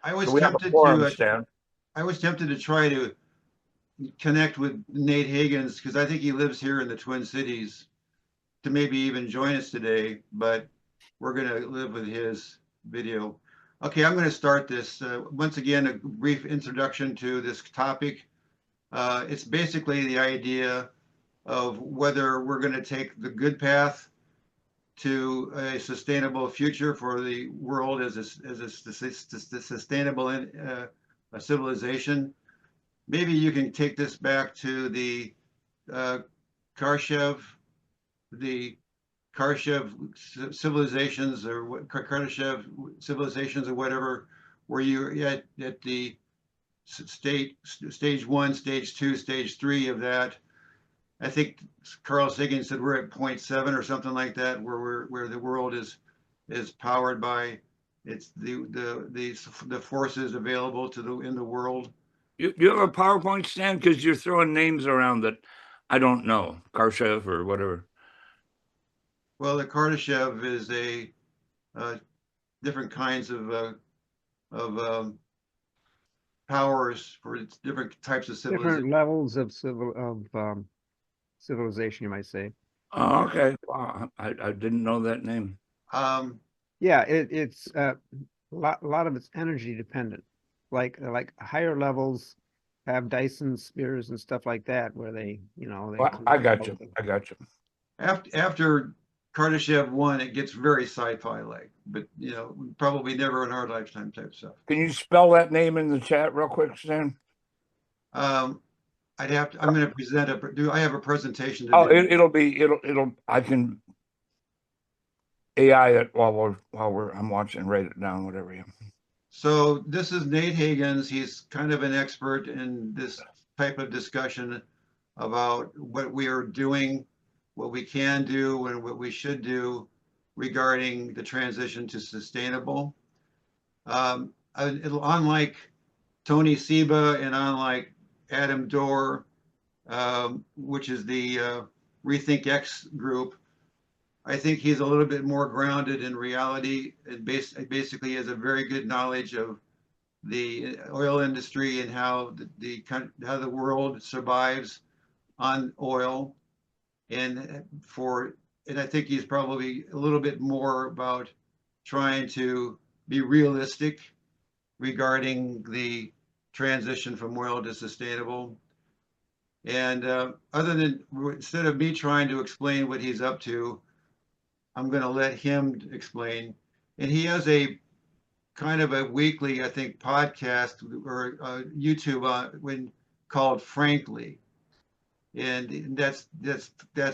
I So was we have a tempted forum, to Stan. I was tempted to try to connect with Nate Hagens because I think he lives here in the Twin Cities to maybe even join us today, but we're going to live with his video. Okay, I'm going to start this. Once again, a brief introduction to this topic. It's basically the idea of whether we're going to take the good path to a sustainable future for the world as a sustainable civilization. Maybe you can take this back to the uh, Karshev, the Karshev civilizations or what Kardashev civilizations or whatever, where you're at the stage one, stage two, stage three of that. I think Carl Sagan said we're at 0.7 or something like that, where the world is powered by it's the forces available to the in the world. You have a PowerPoint, Stan? Because you're throwing names around that I don't know, Karshev or whatever. Well, the Kardashev is a different kinds of powers for different types of civilization. Different levels of civilization, you might say. Oh, okay. Wow, I didn't know that name. Yeah, it's a lot of it's energy dependent. Like higher levels have Dyson spheres and stuff like that, where they Well, I got you. I got you. After Kardashev 1, it gets very sci-fi like, but probably never in our lifetime type stuff. Can you spell that name in the chat real quick, Stan? I'd have to. I'm going to present I have a presentation to Oh, do. I can AI it while I'm watching, write it down, whatever you. So this is Nate Hagens. He's kind of an expert in this type of discussion about what we are doing, what we can do, and what we should do regarding the transition to sustainable. Unlike Tony Seba and unlike Adam Dorr, which is the Rethink X group, I think he's a little bit more grounded in reality and basically has a very good knowledge of the oil industry and how the world survives on oil, and I think he's probably a little bit more about trying to be realistic regarding the transition from oil to sustainable. And instead of me trying to explain what he's up to, I'm going to let him explain. And he has a kind of a weekly, I think, podcast or YouTube called Frankly, and that's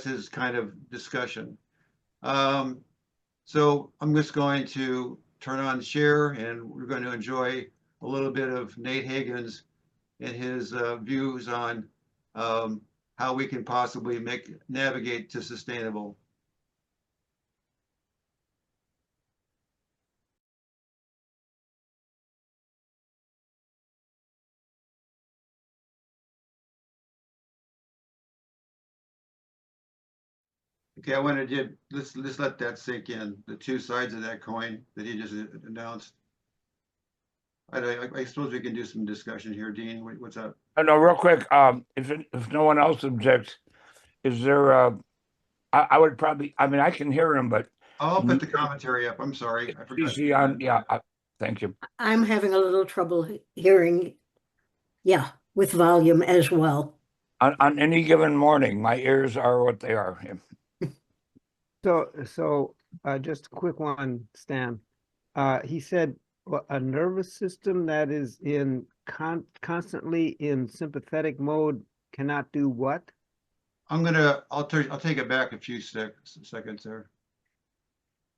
his kind of discussion. So I'm just going to turn on share, and we're going to enjoy a little bit of Nate Hagens and his views on how we can possibly navigate to sustainable. Okay, I wanted to let's let that sink in. The two sides of that coin that he just announced. I suppose we can do some discussion here, Dean. What's up? No, real quick. If no one else objects, is there? I would probably. I mean, I can hear him, but I'll put the commentary up. I'm sorry, I forgot. easy on. Yeah, thank you. I'm having a little trouble hearing, yeah, with volume as well. On any given morning, my ears are what they are. Yeah. So just a quick one, Stan. He said a nervous system that is in constantly in sympathetic mode cannot do what? I'll take it back a few seconds there.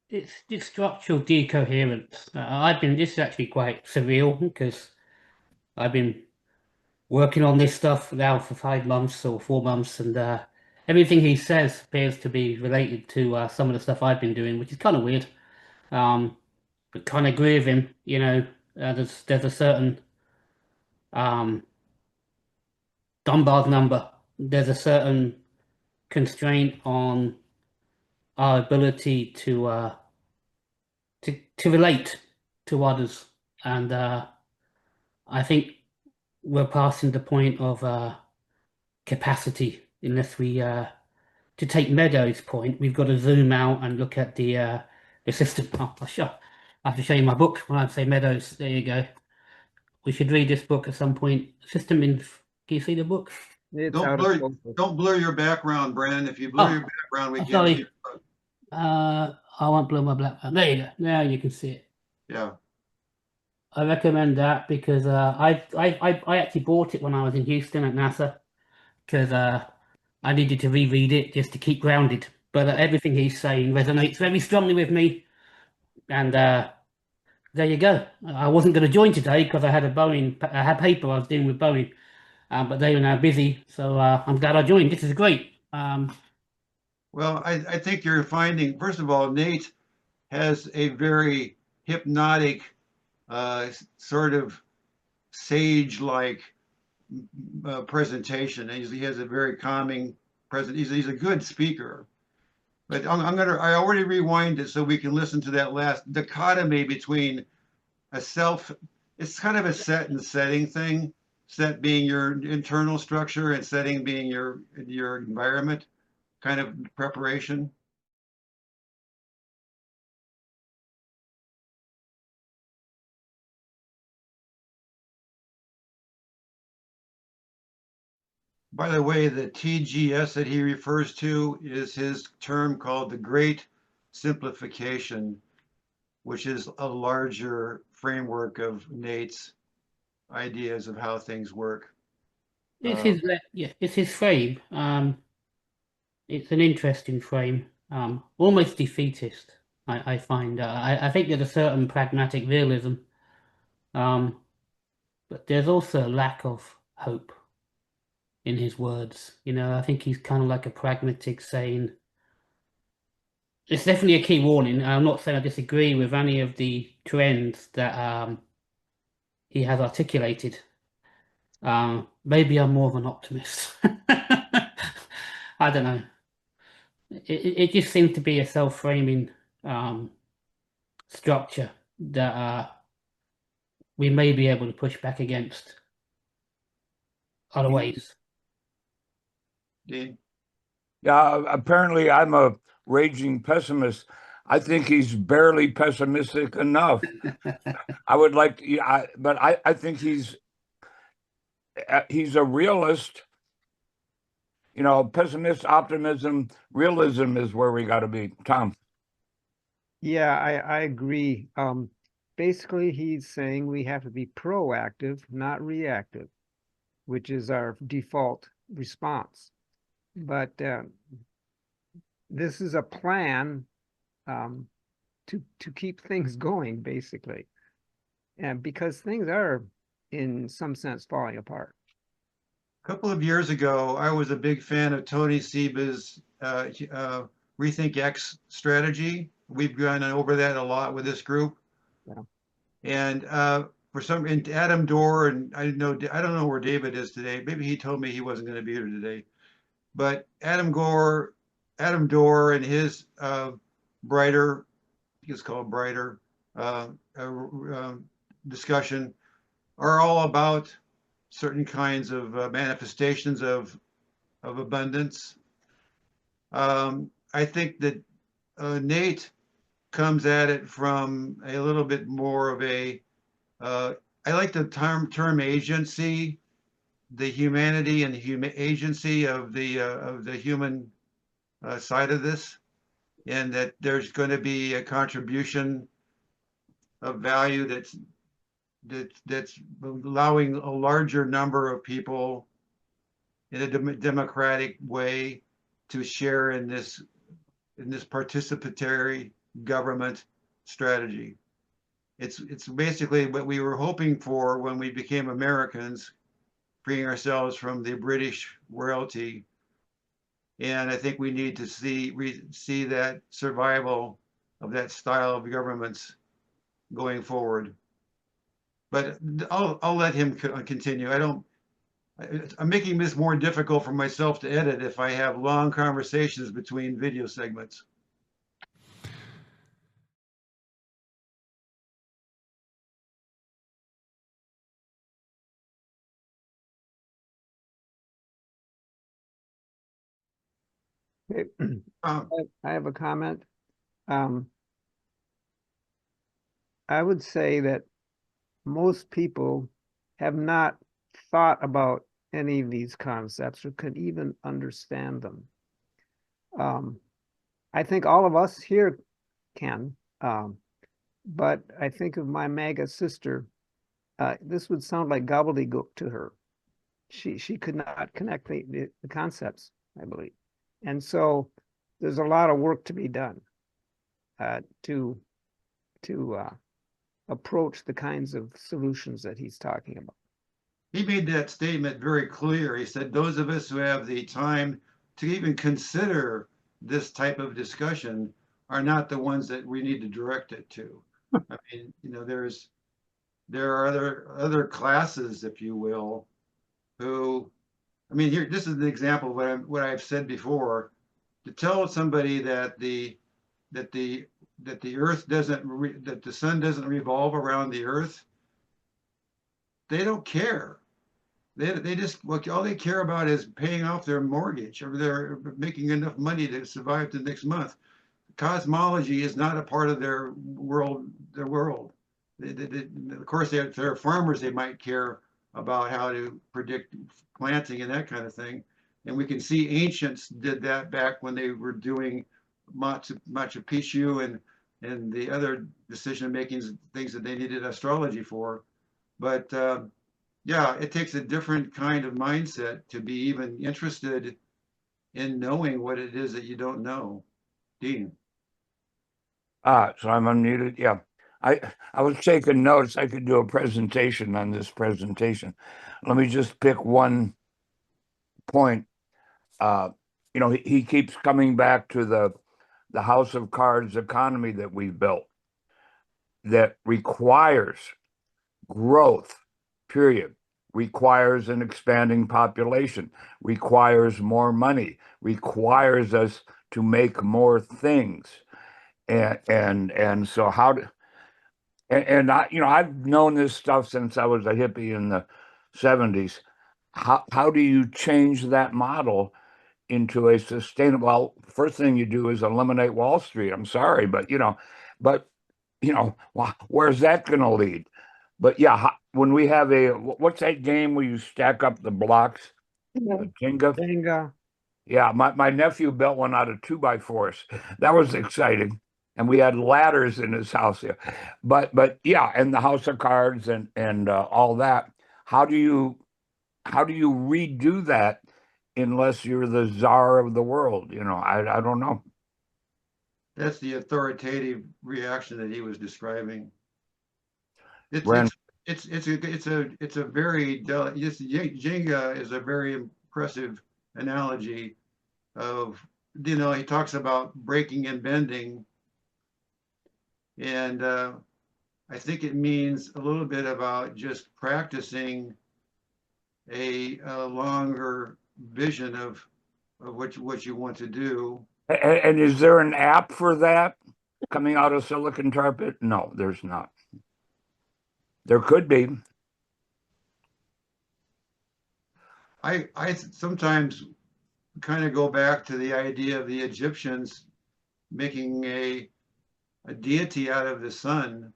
It's structural decoherence. This is actually quite surreal because I've been working on this stuff now for 5 months or 4 months, and everything he says appears to be related to some of the stuff I've been doing, which is kind of weird. But kind of agree with him, there's a certain Dunbar number. There's a certain constraint on our ability to relate to others, and I think we're passing the point of capacity. Unless we, to take Meadows' point, we've got to zoom out and look at the system. Oh, I have to show you my book when I say Meadows. There you go. We should read this book at some point. System in. Can you see the book? It's Don't out of blur, focus. don't blur your background, Brandon. If you blur your background, we Oh, can't sorry. see. I won't blur my black. There you go. Now you can see it. Yeah. I recommend that because I actually bought it when I was in Houston at NASA because I needed to reread it just to keep grounded. But everything he's saying resonates very strongly with me, and there you go. I wasn't going to join today because I had I had paper I was dealing with Boeing, but they were now busy, so I'm glad I joined. This is great. Well, I think you're finding, first of all, Nate has a very hypnotic, sort of sage-like presentation. He has a very calming present. He's a good speaker. But I already rewind it so we can listen to that last dichotomy between it's kind of a set and setting thing. Set being your internal structure and setting being your environment kind of preparation. By the way, the TGS that he refers to is his term called the Great Simplification, which is a larger framework of Nate's ideas of how things work. It's his yeah, it's his frame. It's an interesting frame. Almost defeatist. I find. I think there's a certain pragmatic realism, but there's also a lack of hope in his words. You know, I think he's kind of like a pragmatic saying. It's definitely a key warning. I'm not saying I disagree with any of the trends that he has articulated. Maybe I'm more of an optimist. I don't know. It just seems to be a self-framing structure that we may be able to push back against other ways. Dean? Yeah, apparently I'm a raging pessimist. I think he's barely pessimistic enough. I would like to, but I think he's a realist. You know, pessimist, optimism, realism is where we got to be. Tom. Yeah, I agree. Basically, he's saying we have to be proactive, not reactive, which is our default response. But this is a plan to keep things going, basically, and because things are, in some sense, falling apart. A couple of years ago, I was a big fan of Tony Seba's Rethink X strategy. We've gone over that a lot with this group. Yeah. And and Adam Dorr, and I don't know where David is today. Maybe he told me he wasn't going to be here today. But Adam Dorr, and his brighter, I think it's called brighter, discussion are all about certain kinds of manifestations of abundance. I think that Nate comes at it from a little bit more of a, I like the term agency, the humanity and the agency of the human side of this, and that there's going to be a contribution of value that's allowing a larger number of people in a democratic way to share in this participatory government strategy. It's basically what we were hoping for when we became Americans, freeing ourselves from the British royalty. And I think we need to see that survival of that style of governments going forward. But I'll let him continue. I'm making this more difficult for myself to edit if I have long conversations between video segments. Okay. Um, I have a comment. I would say that most people have not thought about any of these concepts or could even understand them. I think all of us here can, but I think of my MAGA sister. This would sound like gobbledygook to her. She could not connect the concepts, I believe. And so there's a lot of work to be done to approach the kinds of solutions that he's talking about. he made that statement very clear. He said, those of us who have the time to even consider this type of discussion are not the ones that we need to direct it to. I mean, you know, there are other classes, if you will, who, I mean, here, this is an example of what I've said before. To tell somebody that the earth doesn't, that the sun doesn't revolve around the earth, they don't care. They just, look, all they care about is paying off their mortgage, or they're making enough money to survive the next month. Cosmology is not a part of their world. Of course, if they're farmers, they might care about how to predict planting and that kind of thing. And we can see ancients did that back when they were doing Machu Picchu and the other decision-making things that they needed astrology for. But yeah, it takes a different kind of mindset to be even interested in knowing what it is that you don't know. Dean. So I'm unmuted. Yeah. I was taking notes. I could do a presentation on this presentation. Let me just pick one point. You know, he keeps coming back to the house of cards economy that we've built that requires growth, period, requires an expanding population, requires more money, requires us to make more things. And so how do and I, you know, I've known this stuff since I was a hippie in the 70s. How do you change that model into a sustainable? Well, first thing you do is eliminate Wall Street. I'm sorry, but where's that going to lead? But yeah, when we have what's that game where you stack up the blocks? The Jenga? Jenga. Yeah, my nephew built one out of 2x4s. That was exciting. And we had ladders in his house here. But yeah, and the house of cards and all that. How do you redo that unless you're the czar of the world? You know, I don't know. That's the authoritative reaction that he was describing. It's Ren, a very Jenga is a very impressive analogy of, you know, he talks about breaking and bending, and I think it means a little bit about just practicing a longer vision of what you want to do. and is there an app for that coming out of Silicon Target? No, there's not. There could be. I sometimes kind of go back to the idea of the Egyptians making a deity out of the sun.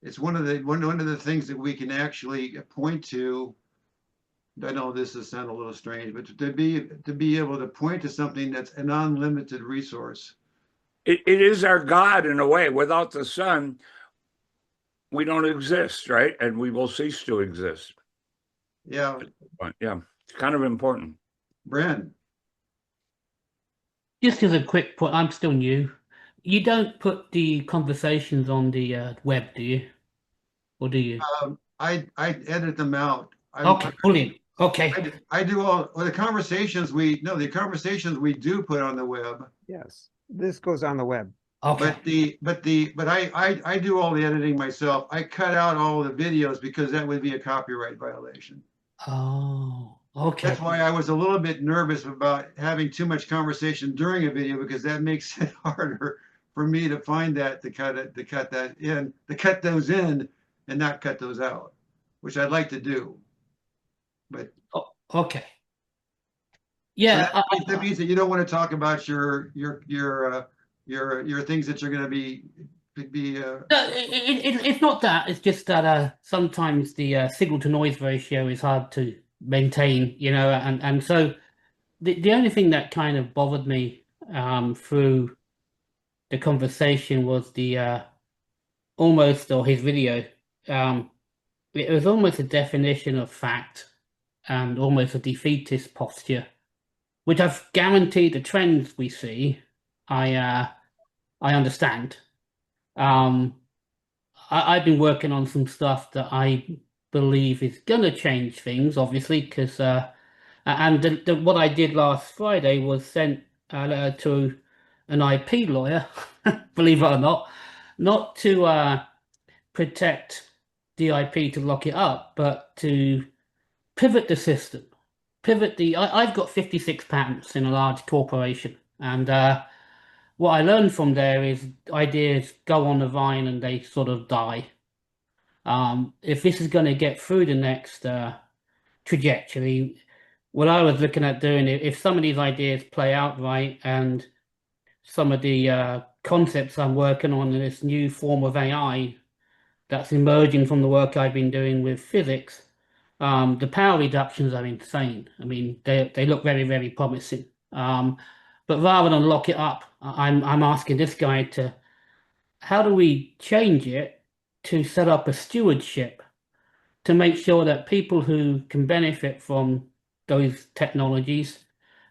It's one of the things that we can actually point to. I know this will sound a little strange, but to be able to point to something that's an unlimited resource. It is our God in a way. Without the sun, we don't exist, right? And we will cease to exist. Yeah, But yeah, it's kind of important. Bren. Just as a quick point, I'm still new. You don't put the conversations on the web, do you? Or do you? I edit them out. Okay, brilliant. Okay. I do all the conversations the conversations we do put on the web. Yes, this goes on the web. Okay. But I do all the editing myself. I cut out all the videos because that would be a copyright violation. Oh, okay. That's why I was a little bit nervous about having too much conversation during a video, because that makes it harder for me to find that, to cut those in and not cut those out, which I'd like to do. But Oh, okay. Yeah, That means that you don't want to talk about your things that you're going to be. no, it's not that. It's just that sometimes the signal to noise ratio is hard to maintain, and so the only thing that kind of bothered me through the conversation was the almost, or his video. It was almost a definition of fact and almost a defeatist posture, which I've guaranteed the trends we see, I understand. I've been working on some stuff that I believe is going to change things, obviously, because what I did last Friday was sent a letter to an IP lawyer, believe it or not to protect the IP to lock it up, but to pivot the system. I've got 56 patents in a large corporation, and what I learned from there is ideas go on the vine and they sort of die. If this is going to get through the next trajectory, what I was looking at doing, if some of these ideas play out right, and some of the concepts I'm working on in this new form of AI that's emerging from the work I've been doing with physics, the power reductions are insane. I mean, they look very, very promising. But rather than lock it up, I'm asking this guy to, how do we change it to set up a stewardship to make sure that people who can benefit from those technologies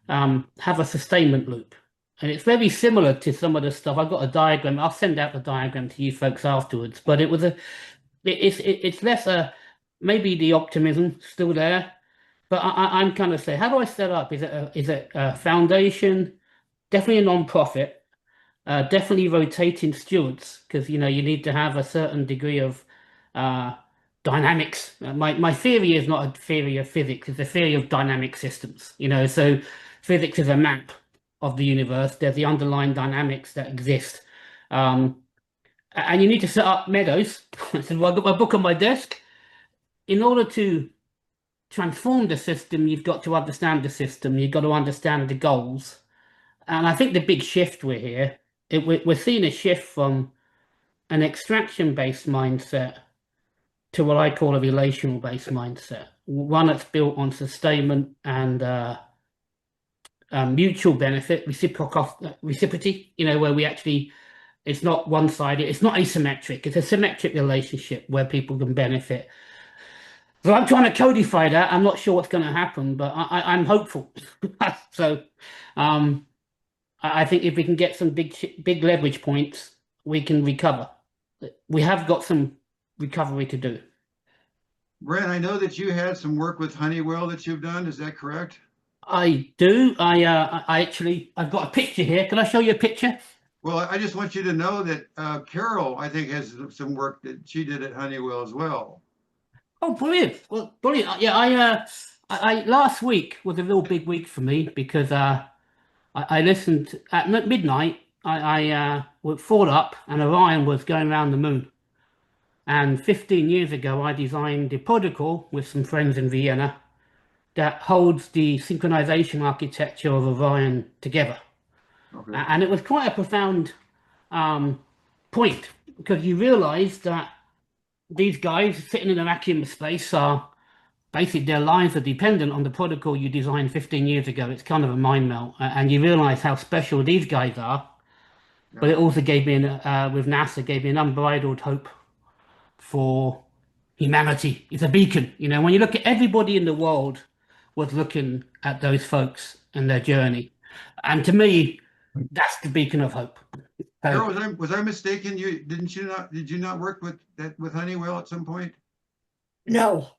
have a sustainment loop? And it's very similar to some of the stuff. I've got a diagram. I'll send out the diagram to you folks afterwards. But it's less maybe the optimism still there. But I'm kind of saying, how do I set up? Is it a foundation? Definitely a non-profit. Definitely rotating stewards, because you need to have a certain degree of dynamics. My theory is not a theory of physics; it's a theory of dynamic systems. So physics is a map of the universe. There's the underlying dynamics that exist, and you need to set up meadows. So I've got my book on my desk. In order to transform the system, you've got to understand the system. You've got to understand the goals. And I think the big shift we're seeing a shift from an extraction-based mindset to what I call a relational-based mindset, one that's built on sustainment and mutual benefit, reciprocity, where we actually, it's not one-sided, it's not asymmetric, it's a symmetric relationship where people can benefit. So I'm trying to codify that. I'm not sure what's going to happen, but I'm hopeful. So I think if we can get some big leverage points, we can recover. We have got some recovery to do. Brent, I know that you had some work with Honeywell that you've done. Is that correct? I do. I've got a picture here. Can I show you a picture? Well, I just want you to know that Carol, I think, has some work that she did at Honeywell as well. Oh, brilliant! Well, brilliant. Yeah, I last week was a real big week for me because I listened at midnight. I was thought up, and Orion was going around the moon. And 15 years ago, I designed a protocol with some friends in Vienna that holds the synchronization architecture of Orion together. Okay. And it was quite a profound point, because you realize that these guys sitting in a vacuum of space are basically, their lives are dependent on the protocol you designed 15 years ago. It's kind of a mind melt, and you realize how special these guys are. Yeah. But it also gave me, with NASA, gave me an unbridled hope for humanity. It's a beacon. When you look at everybody in the world was looking at those folks and their journey. And to me, that's the beacon of hope. Carol, was I mistaken? Did you not work with Honeywell at some point? No,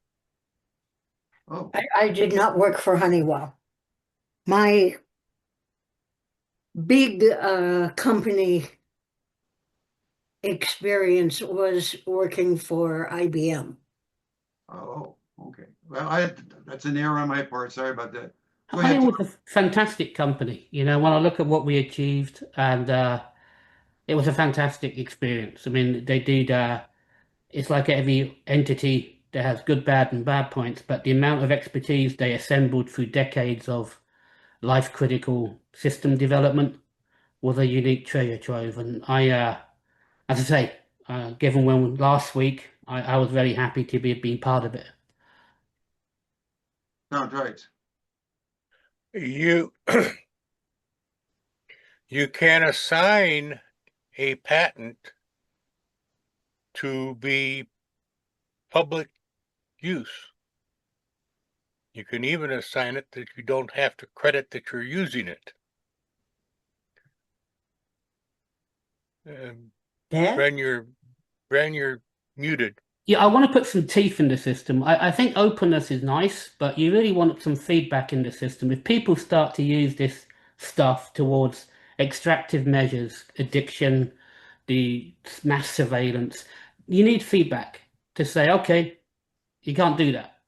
Oh, I did not work for Honeywell. My big company experience was working for IBM. oh, okay. Well, that's an error on my part. Sorry about that. Go ahead. Hagen was a fantastic company, when I look at what we achieved, and it was a fantastic experience. I mean, they did, it's like every entity that has good, bad, and bad points, but the amount of expertise they assembled through decades of life-critical system development was a unique treasure trove. And as I say, given when last week, I was very happy to be part of it. Sounds right. You you can assign a patent to be public use. You can even assign it that you don't have to credit that you're using it. Dad? Bren, you're muted. Yeah, I want to put some teeth in the system. I think openness is nice, but you really want some feedback in the system. If people start to use this stuff towards extractive measures, addiction, the mass surveillance, you need feedback to say, okay, you can't do that.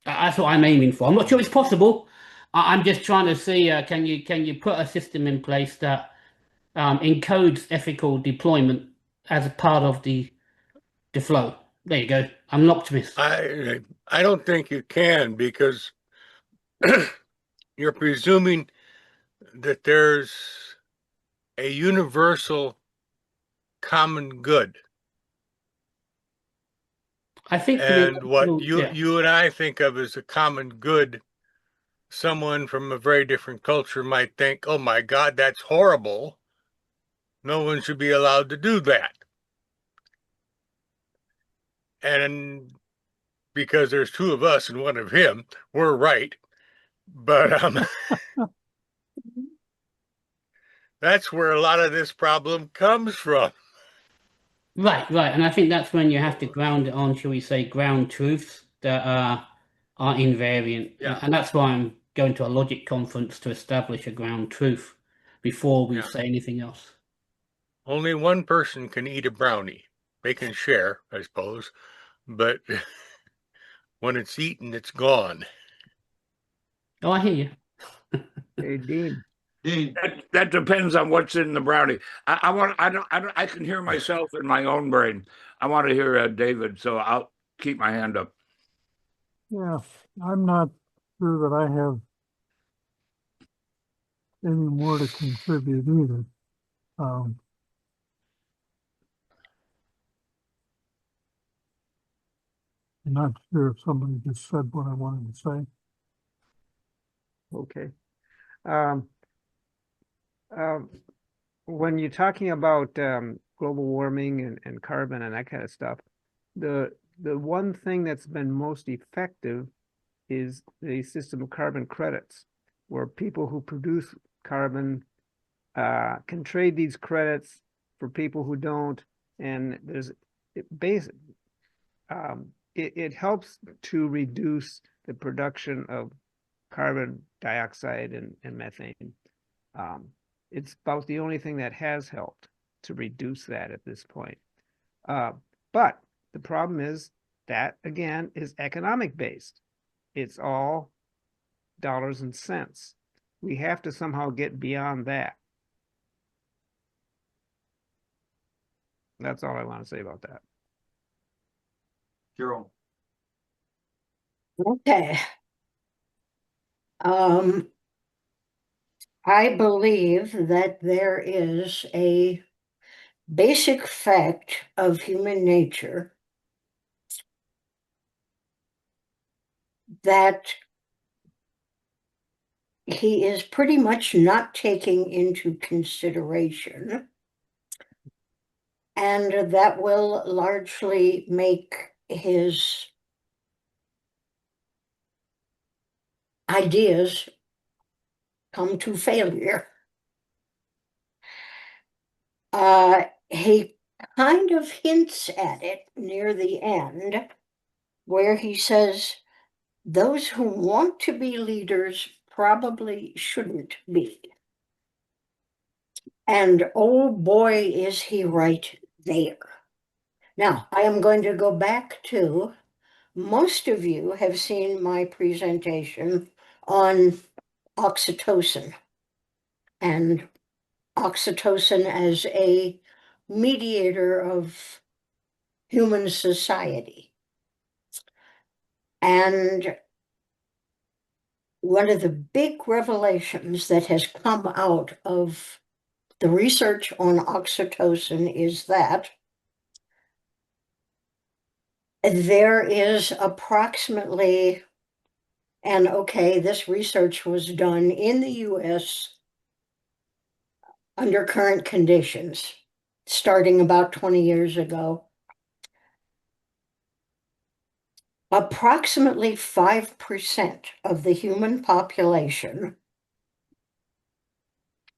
That's what I'm aiming for. I'm not sure it's possible. I'm just trying to see, can you put a system in place that encodes ethical deployment as a part of the flow. There you go. I'm an optimist. I don't think you can, because you're presuming that there's a universal common good. I think And what yeah. you and I think of as a common good, someone from a very different culture might think, oh my God, that's horrible. No one should be allowed to do that. And because there's two of us and one of him, we're right. But that's where a lot of this problem comes from. Right. And I think that's when you have to ground it on, shall we say, ground truths that are invariant. Yeah. And that's why I'm going to a logic conference to establish a ground truth before we Yeah. say anything else. Only one person can eat a brownie. They can share, I suppose, but when it's eaten, it's gone. Oh, I hear you. Hey, Dean. Dean, That depends on what's in the brownie. I can hear myself in my own brain. I want to hear David, so I'll keep my hand up. Yeah, I'm not sure that I have any more to contribute either. I'm not sure if somebody just said what I wanted to say. Okay. When you're talking about global warming and carbon and that kind of stuff, the one thing that's been most effective is the system of carbon credits, where people who produce carbon can trade these credits for people who don't, and there's it helps to reduce the production of carbon dioxide and methane. It's about the only thing that has helped to reduce that at this point. But the problem is that, again, is economic based. It's all dollars and cents. We have to somehow get beyond that. That's all I want to say about that. Carol. Okay. I believe that there is a basic fact of human nature that he is pretty much not taking into consideration, and that will largely make his ideas come to failure. He kind of hints at it near the end, where he says, those who want to be leaders probably shouldn't be. And oh boy, is he right there. Now, I am going to go back to, most of you have seen my presentation on oxytocin, and oxytocin as a mediator of human society. And one of the big revelations that has come out of the research on oxytocin is that there is approximately, and okay, this research was done in the US under current conditions, starting about 20 years ago. Approximately 5% of the human population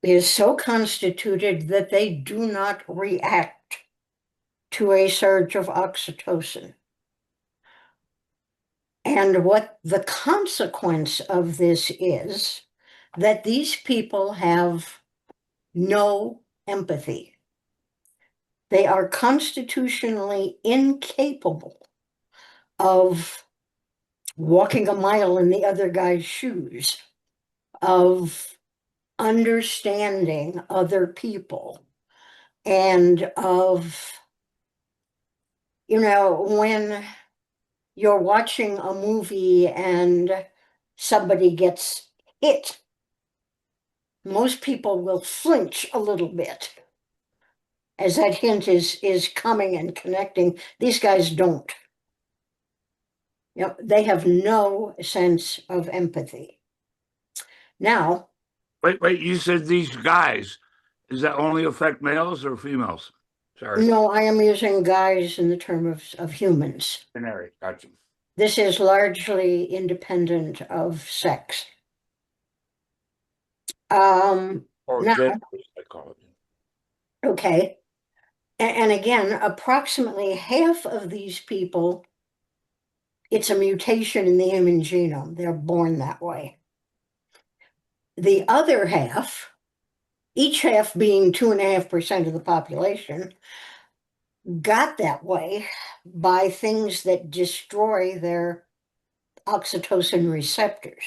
is so constituted that they do not react to a surge of oxytocin. And what the consequence of this is that these people have no empathy. They are constitutionally incapable of walking a mile in the other guy's shoes, of understanding other people, and of, when you're watching a movie and somebody gets hit, most people will flinch a little bit as that hint is coming and connecting. These guys don't. They have no sense of empathy. Now, Wait, you said these guys. Does that only affect males or females? Sorry. no, I am using guys in the term of humans. Binary, gotcha. This is largely independent of sex. Or Now, genders, I call it. okay. And again, approximately half of these people, it's a mutation in the human genome. They're born that way. The other half, each half being 2.5% of the population, got that way by things that destroy their oxytocin receptors.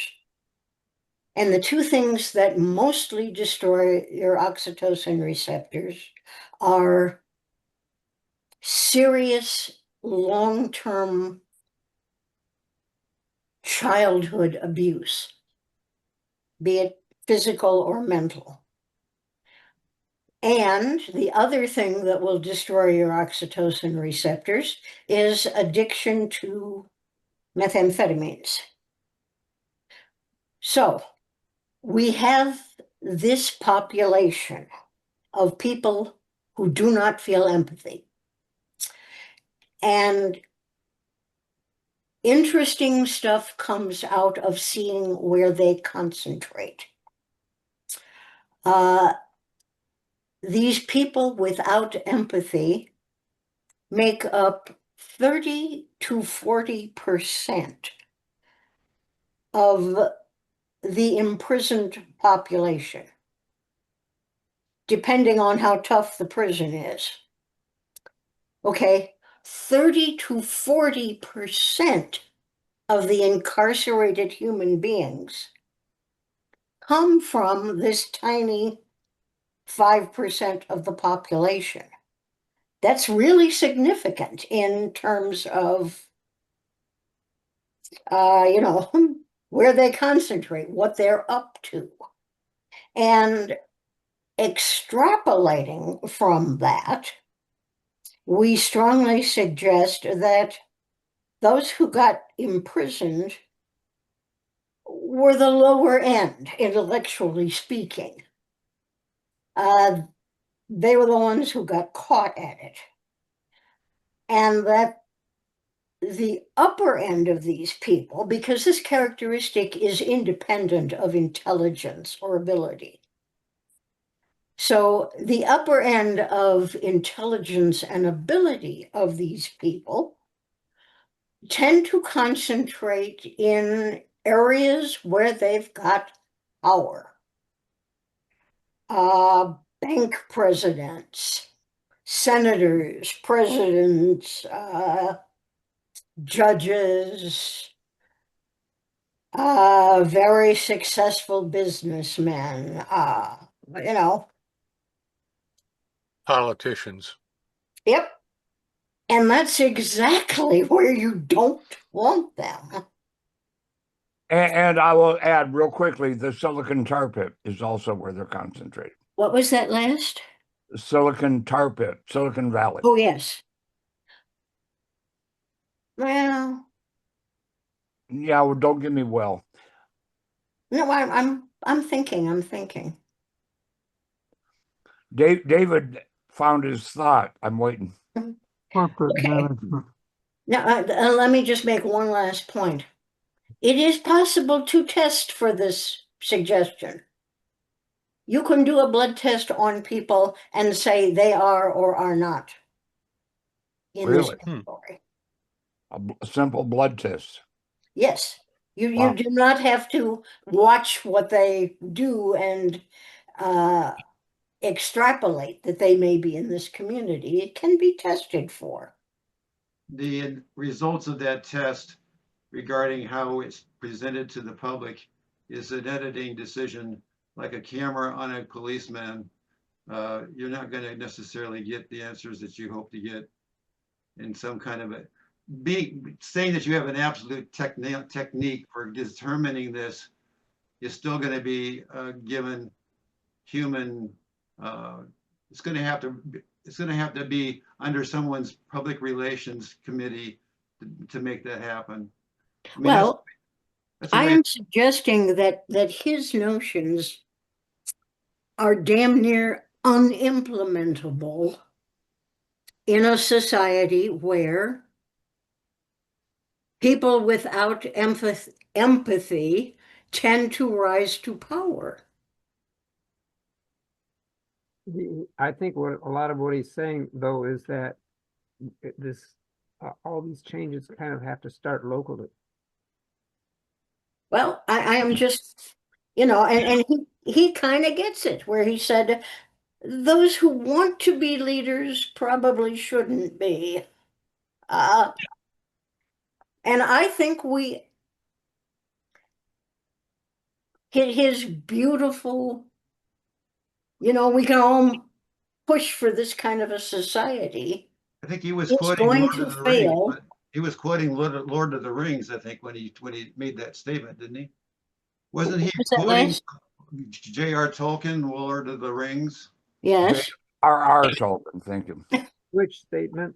And the two things that mostly destroy your oxytocin receptors are serious long-term childhood abuse, be it physical or mental. And the other thing that will destroy your oxytocin receptors is addiction to methamphetamines. So we have this population of people who do not feel empathy. And interesting stuff comes out of seeing where they concentrate. These people without empathy make up 30 to 40% of the imprisoned population, depending on how tough the prison is. Okay, 30 to 40% of the incarcerated human beings come from this tiny 5% of the population. That's really significant in terms of, where they concentrate, what they're up to. And extrapolating from that, we strongly suggest that those who got imprisoned were the lower end, intellectually speaking. They were the ones who got caught at it. And that the upper end of these people, because this characteristic is independent of intelligence or ability. So the upper end of intelligence and ability of these people tend to concentrate in areas where they've got power. Bank presidents, senators, presidents, judges, very successful businessmen, Politicians. Yep. And that's exactly where you don't want them. And I will add real quickly, the silicon tar pit is also where they're concentrated. What was that last? Silicon tar pit, Silicon Valley. Oh, yes. Well, Yeah, well, don't get me well. no, I'm thinking. David found his thought. I'm waiting. Corporate Okay. management. Now, let me just make one last point. It is possible to test for this suggestion. You can do a blood test on people and say they are or are not in this Really? category. A simple blood test. Yes, you Wow. do not have to watch what they do and extrapolate that they may be in this community. It can be tested for. The results of that test regarding how it's presented to the public is an editing decision, like a camera on a policeman. You're not going to necessarily get the answers that you hope to get in some kind of a saying that you have an absolute technique for determining this is still going to be given human. It's going to have to be under someone's public relations committee to make that happen. I mean, Well, that's the I way. am suggesting that his notions are damn near unimplementable in a society where people without empathy tend to rise to power. I think what a lot of what he's saying though is that all these changes kind of have to start locally. Well, I am just, and he kind of gets it, where he said, those who want to be leaders probably shouldn't be. And I think his beautiful, we can all push for this kind of a society. I think he was It's quoting going Lord to of the Rings. fail. He was quoting Lord of the Rings, I think, when he made that statement, didn't he? Wasn't he Was that quoting last? J.R. Tolkien, Lord of the Rings? Yes. R.R. Tolkien, thank you. Which statement?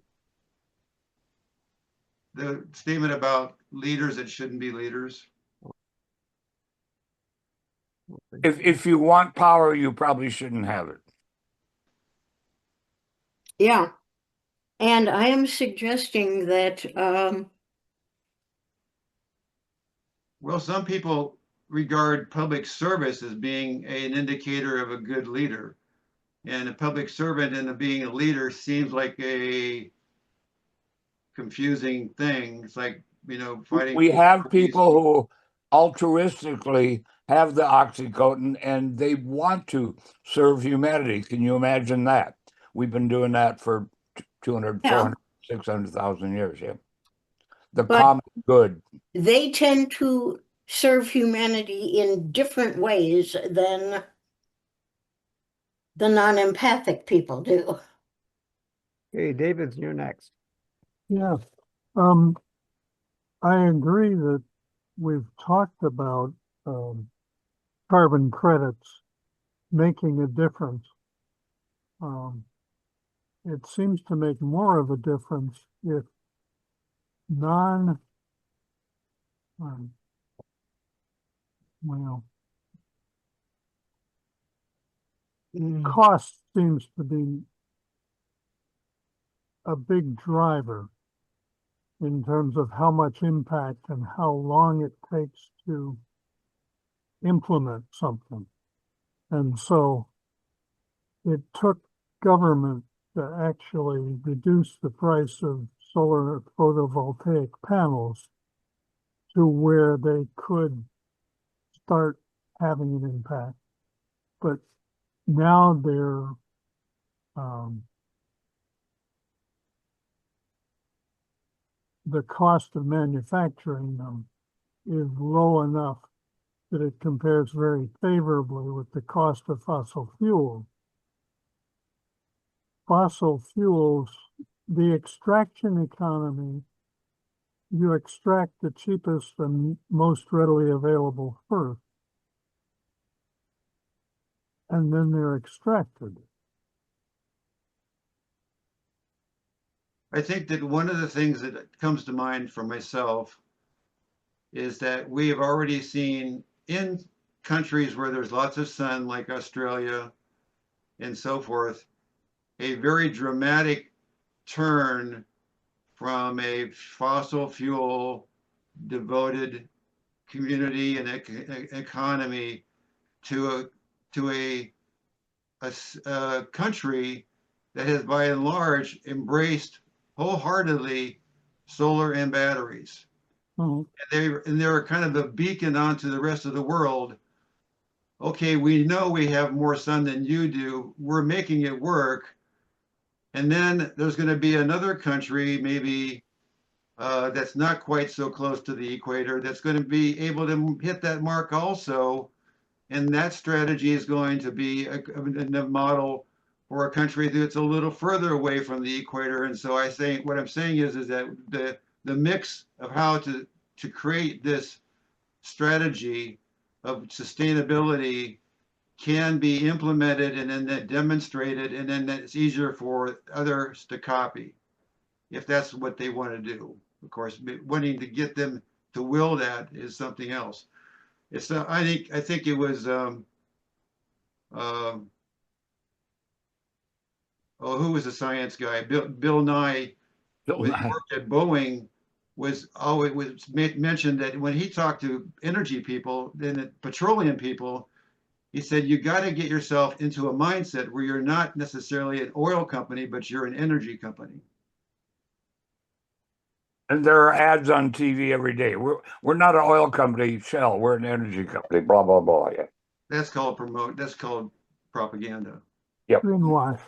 The statement about leaders that shouldn't be leaders. If you want power, you probably shouldn't have it. Yeah. And I am suggesting that Well, some people regard public service as being an indicator of a good leader. And a public servant and being a leader seems like a confusing thing. It's like, fighting. We have people who altruistically have the oxycontin and they want to serve humanity. Can you imagine that? We've been doing that for 200, Yeah. 400, 600,000 years. Yeah. The But- common good. they tend to serve humanity in different ways than the non-empathic people do. Okay, David's, you're next. Yeah. I agree that we've talked about carbon credits making a difference. It seems to make more of a difference if cost seems to be a big driver in terms of how much impact and how long it takes to implement something. And so it took government to actually reduce the price of solar photovoltaic panels to where they could start having an impact. But now they're the cost of manufacturing them is low enough that it compares very favorably with the cost of fossil fuels. Fossil fuels, the extraction economy you extract the cheapest and most readily available first, and then they're extracted. I think that one of the things that comes to mind for myself is that we have already seen in countries where there's lots of sun, like Australia and so forth, a very dramatic turn from a fossil fuel devoted community and economy to a country that has by and large embraced wholeheartedly solar and batteries. Mhm. And they're kind of the beacon onto the rest of the world. Okay, we know we have more sun than you do. We're making it work. And then there's going to be another country, maybe that's not quite so close to the equator, that's going to be able to hit that mark also. And that strategy is going to be a model for a country that's a little further away from the equator. And so I think what I'm saying is that the mix of how to create this strategy of sustainability can be implemented and then that demonstrated, and then it's easier for others to copy if that's what they want to do. Of course, wanting to get them to will that is something else. It's I think it was oh, who was the science guy? Bill Nye, when he worked at Boeing, was always mentioned that when he talked to energy people and petroleum people, he said, you got to get yourself into a mindset where you're not necessarily an oil company, but you're an energy company. And there are ads on TV every day. We're not an oil company, Shell. We're an energy company. Blah blah blah. Yeah. That's called That's called propaganda. Greenwash.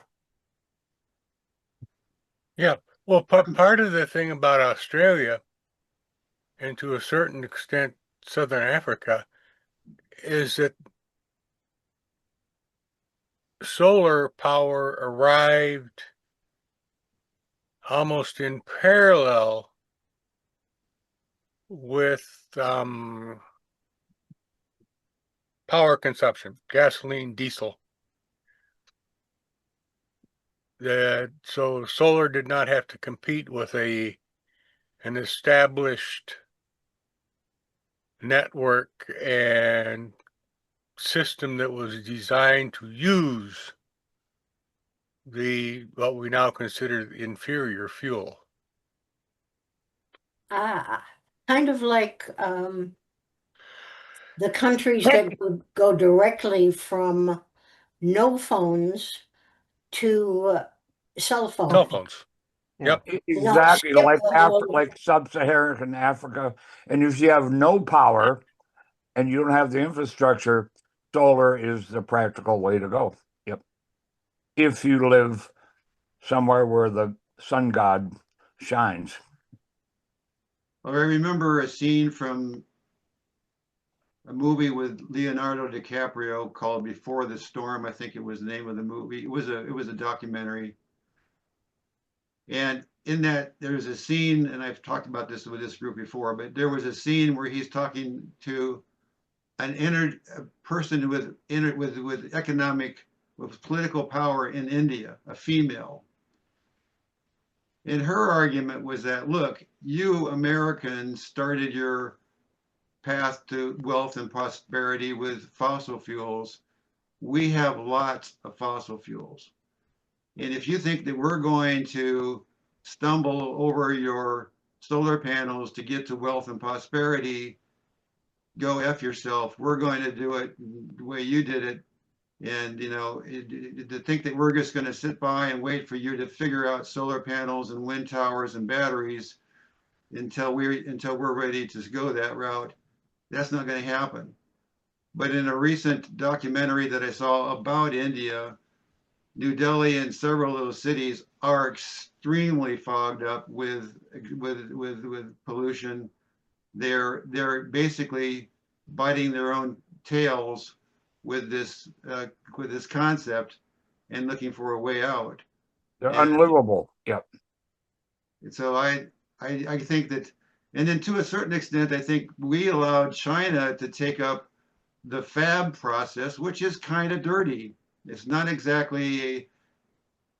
Yeah. Well, part of the thing about Australia, and to a certain extent Southern Africa, is that solar power arrived almost in parallel with power consumption, gasoline, diesel. So solar did not have to compete with an established network and system that was designed to use what we now consider the inferior fuel. Kind of like the countries that would go directly from no phones to cell phones. Cell phones. Yeah. Yep. Exactly, skip like the whole- like sub-Saharan Africa. And if you have no power and you don't have the infrastructure, solar is the practical way to go. Yep. If you live somewhere where the sun god shines. I remember a scene from a movie with Leonardo DiCaprio called Before the Storm. I think it was the name of the movie. It was a documentary. And in that, there's a scene, and I've talked about this with this group before, but there was a scene where he's talking to a person with political power in India, a female. And her argument was that, look, you Americans started your path to wealth and prosperity with fossil fuels. We have lots of fossil fuels. And if you think that we're going to stumble over your solar panels to get to wealth and prosperity, go F yourself. We're going to do it the way you did it. And, to think that we're just going to sit by and wait for you to figure out solar panels and wind towers and batteries until we're ready to go that route, that's not going to happen. But in a recent documentary that I saw about India, New Delhi and several of those cities are extremely fogged up with pollution. They're basically biting their own tails with this concept and looking for a way out. They're And unlivable. Yep. so I think that And then to a certain extent, I think we allowed China to take up the fab process, which is kind of dirty. It's not exactly a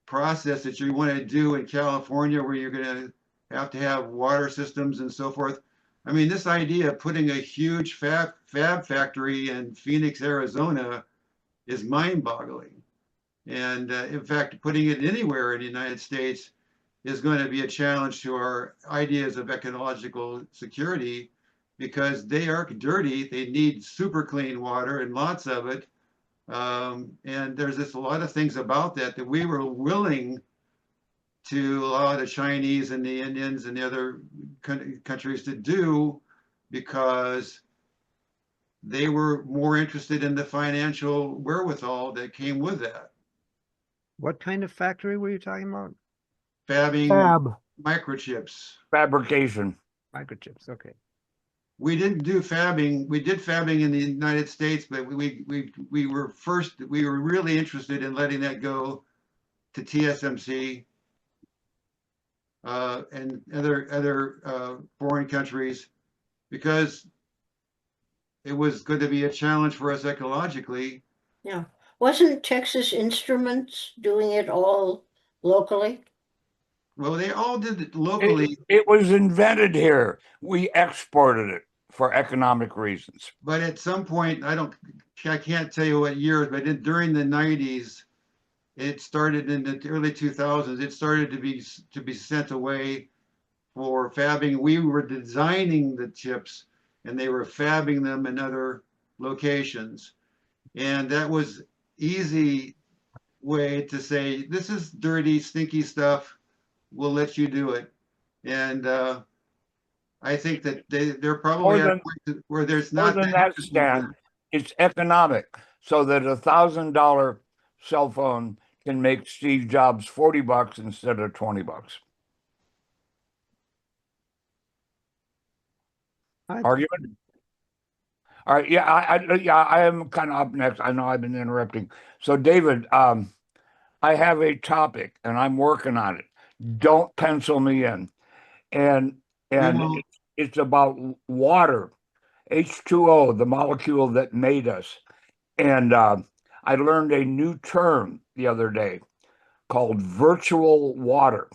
process that you want to do in California where you're going to have water systems and so forth. I mean, this idea of putting a huge fab factory in Phoenix, Arizona is mind-boggling. And in fact, putting it anywhere in the United States is going to be a challenge to our ideas of ecological security because they are dirty. They need super clean water and lots of it. And there's just a lot of things about that that we were willing to allow the Chinese and the Indians and the other countries to do because they were more interested in the financial wherewithal that came with that. What kind of factory were you talking about? Fabbing Fab. microchips. Fabrication. Microchips, okay. We didn't do fabbing. We did fabbing in the United States, but we were really interested in letting that go to TSMC and other foreign countries because it was going to be a challenge for us ecologically. Yeah. Wasn't Texas Instruments doing it all locally? Well, they all did it locally, It was invented here. We exported it for economic reasons. but at some point, I can't tell you what years, but during the 90s, it started in the early 2000s. It started to be sent away for fabbing. We were designing the chips, and they were fabbing them in other locations, and that was easy way to say this is dirty, stinky stuff. We'll let you do it, and I think that they're probably at a point where there's More not than that that, Stan, it's economic. So that $1,000 cell phone can make Steve Jobs $40 instead of $20. Argument? All right, yeah, I am kind of up next. I know I've been interrupting. So, David, I have a topic and I'm working on it. Don't pencil me in. And won't. it's about water, H2O, the molecule that made us. And I learned a new term the other day called virtual water,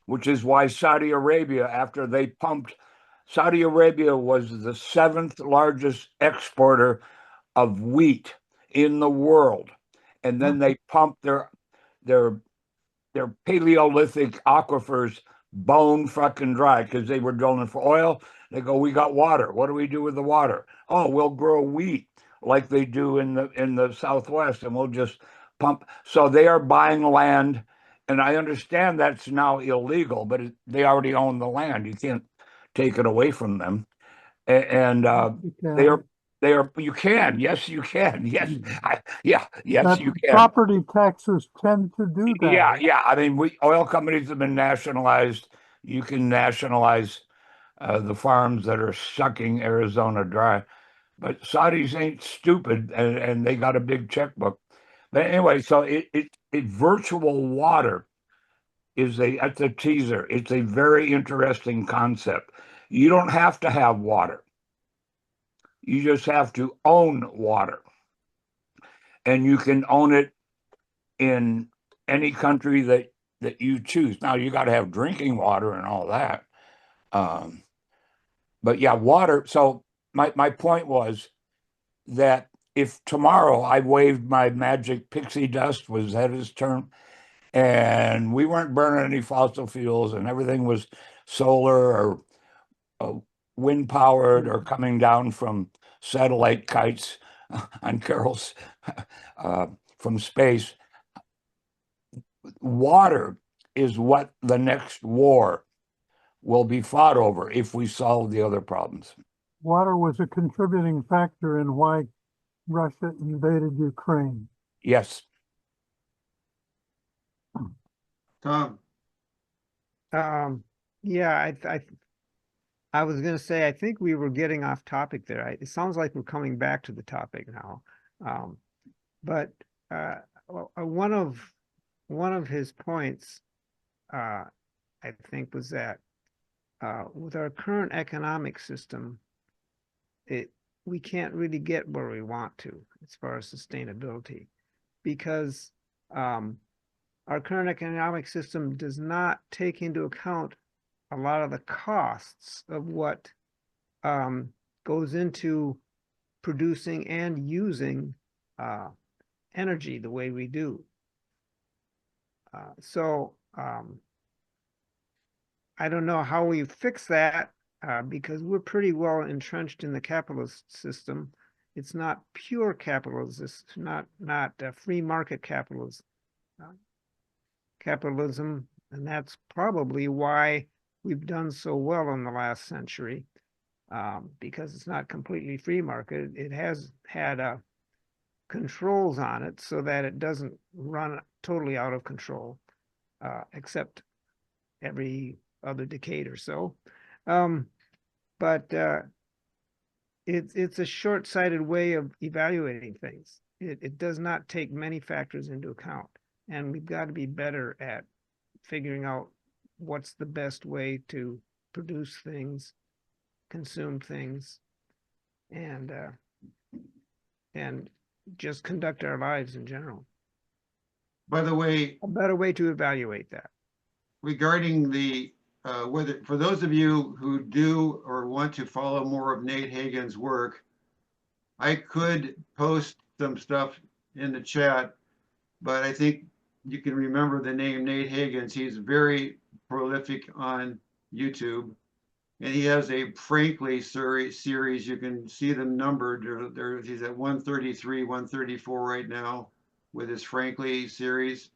which is why Saudi Arabia, after they pumped, Saudi Arabia was the 7th largest exporter of wheat in the world. And then they pumped their Paleolithic aquifers bone fucking dry because they were drilling for oil. They go, we got water. What do we do with the water? Oh, we'll grow wheat like they do in the Southwest, and we'll just pump. So they are buying land, and I understand that's now illegal, but they already own the land. You can't take it away from them. And they are. You can. Yes, you can. Yes, yes, you can. Property taxes tend to do that. Yeah. I mean, oil companies have been nationalized. You can nationalize the farms that are sucking Arizona dry. But Saudis ain't stupid, and they got a big checkbook. But anyway, so it virtual water that's a teaser. It's a very interesting concept. You don't have to have water. You just have to own water. And you can own it in any country that you choose. Now you got to have drinking water and all that. But yeah, water. So my point was that if tomorrow I waved my magic pixie dust, was that his term? And we weren't burning any fossil fuels and everything was solar or wind powered or coming down from satellite kites on Carol's from space. Water is what the next war will be fought over if we solve the other problems. Water was a contributing factor in why Russia invaded Ukraine. Yes. Tom. Yeah, I was going to say, I think we were getting off topic there. It sounds like we're coming back to the topic now. But one of his points, I think, was that with our current economic system, we can't really get where we want to as far as sustainability, because our current economic system does not take into account a lot of the costs of what goes into producing and using energy the way we do. So I don't know how we fix that because we're pretty well entrenched in the capitalist system. It's not pure capitalism, it's not free market capitalism. And that's probably why we've done so well in the last century, because it's not completely free market. It has had controls on it so that it doesn't run totally out of control, except every other decade or so. But it's a short-sighted way of evaluating things. It does not take many factors into account, and we've got to be better at figuring out what's the best way to produce things, consume things, and just conduct our lives in general. By the way, A better way to evaluate that. regarding the whether, for those of you who do or want to follow more of Nate Hagens' work, I could post some stuff in the chat, but I think you can remember the name Nate Hagens. He's very prolific on YouTube, and he has a Frankly series. You can see them numbered. He's at 133, 134 right now with his Frankly series.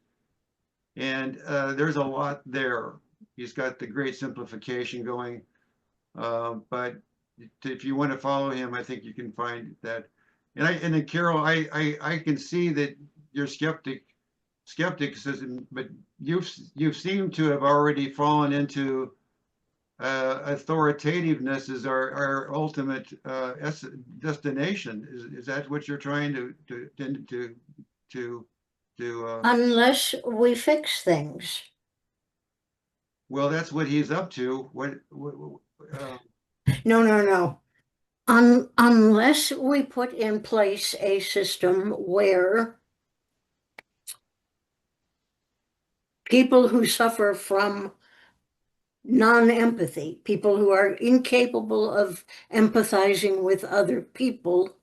And there's a lot there. He's got the great simplification going. But if you want to follow him, I think you can find that. And then Carol, I can see that you're skepticism, but you've seemed to have already fallen into authoritativeness as our ultimate destination. Is that what you're trying to Unless we fix things. well, that's what he's up to. No. Unless we put in place a system where people who suffer from non-empathy, people who are incapable of empathizing with other people,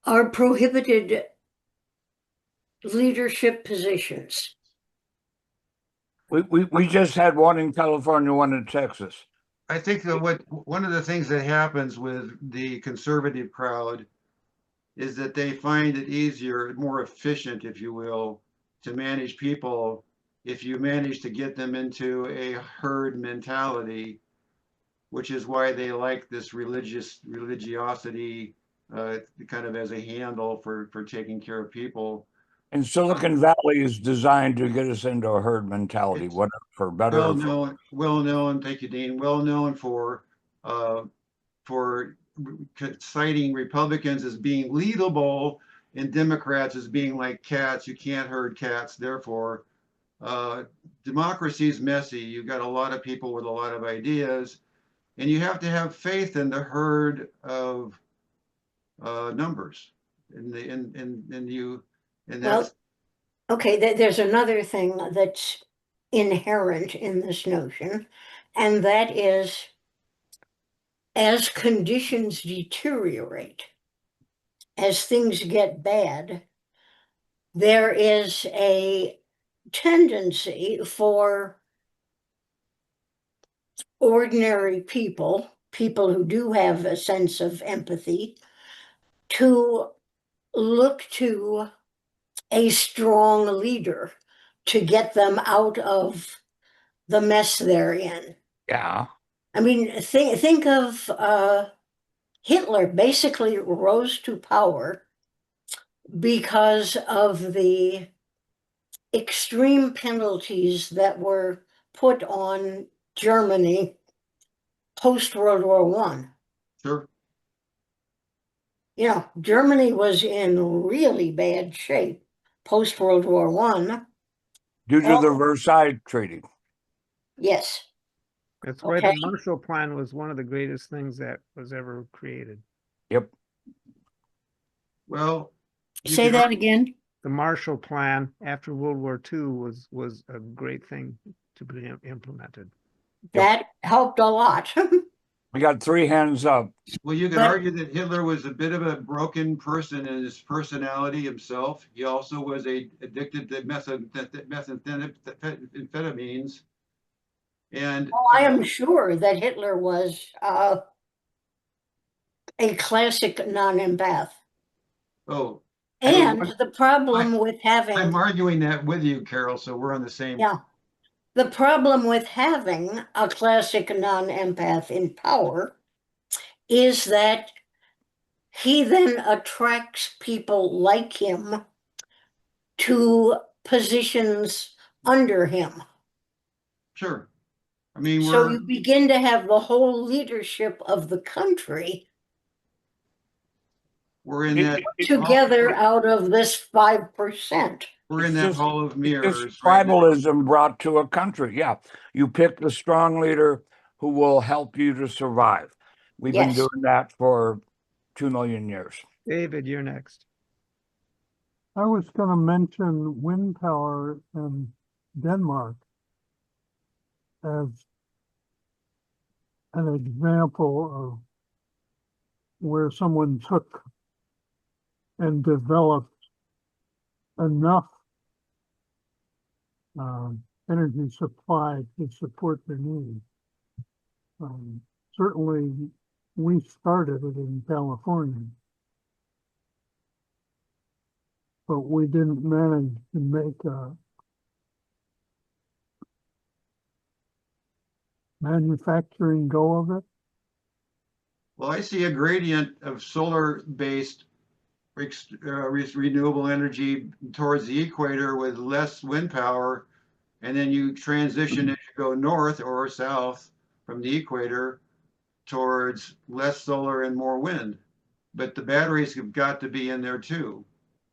are prohibited leadership positions. We just had one in California, one in Texas. I think that one of the things that happens with the conservative crowd is that they find it easier, more efficient, if you will, to manage people if you manage to get them into a herd mentality, which is why they like this religiosity kind of as a handle for taking care of people. And Silicon Valley is designed to get us into a herd mentality, It's whatever, for better or for well known, thank you, Dean, well known for citing Republicans as being leadable and Democrats as being like cats. You can't herd cats. Therefore, democracy is messy. You've got a lot of people with a lot of ideas, and you have to have faith in the herd of numbers. Well, okay, there's another thing that's inherent in this notion, and that is, as conditions deteriorate, as things get bad, there is a tendency for ordinary people who do have a sense of empathy, to look to a strong leader to get them out of the mess they're in. yeah. I mean, think of Hitler basically rose to power because of the extreme penalties that were put on Germany post-World War I. Sure. You know, Germany was in really bad shape post-World War I. Due to the Versailles Treaty. Yes. That's why Okay. the Marshall Plan was one of the greatest things that was ever created. Yep. Well, you Say could that again. The Marshall Plan after World War II was a great thing to be implemented. That helped a lot. We got 3 hands up. Well, you could But- argue that Hitler was a bit of a broken person in his personality himself. He also was addicted to methamphetamines. And Oh, I am sure that Hitler was a classic non-empath. oh, And what- the problem with having, I'm arguing that with you, Carol, so we're on the same. yeah, the problem with having a classic non-empath in power is that he then attracts people like him to positions under him. Sure. I mean, So we're you begin to have the whole leadership of the country in that together out of this 5%. we're in It's that just- hall of It's mirrors right now. tribalism brought to a country. Yeah. You pick the strong leader who will help you to survive. We've been Yes. doing that for 2 million years. David, you're next. I was going to mention wind power in Denmark as an example of where someone took and developed enough energy supply to support their needs. Certainly, we started it in California, but we didn't manage to make a manufacturing go of it. Well, I see a gradient of solar-based renewable energy towards the equator with less wind power, and then you transition as you go north or south from the equator towards less solar and more wind. But the batteries have got to be in there too,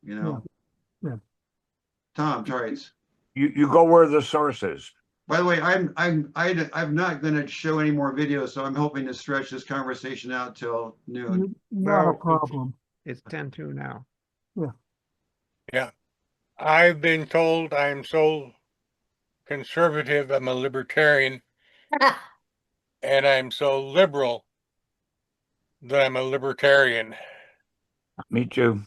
you know. Yeah. Tom Trites. You go where the source is. By the way, I'm not going to show any more videos, so I'm hoping to stretch this conversation out till noon. Not a Well, problem. It's 10-2 now. I've been told I'm so conservative, I'm a libertarian, and I'm so liberal that I'm a libertarian. Me too.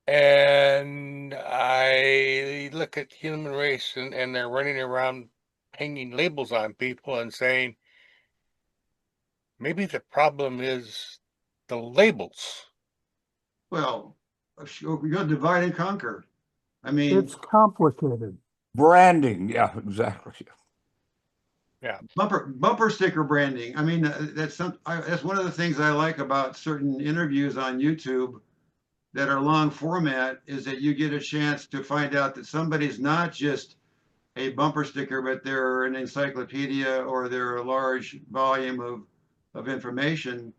And I look at human race and they're running around hanging labels on people and saying, maybe the problem is the labels. Well, we're going to divide and conquer. I mean, It's complicated. Branding. Yeah, exactly. bumper sticker branding. I mean, that's one of the things I like about certain interviews on YouTube that are long format, is that you get a chance to find out that somebody's not just a bumper sticker, but they're an encyclopedia or they're a large volume of information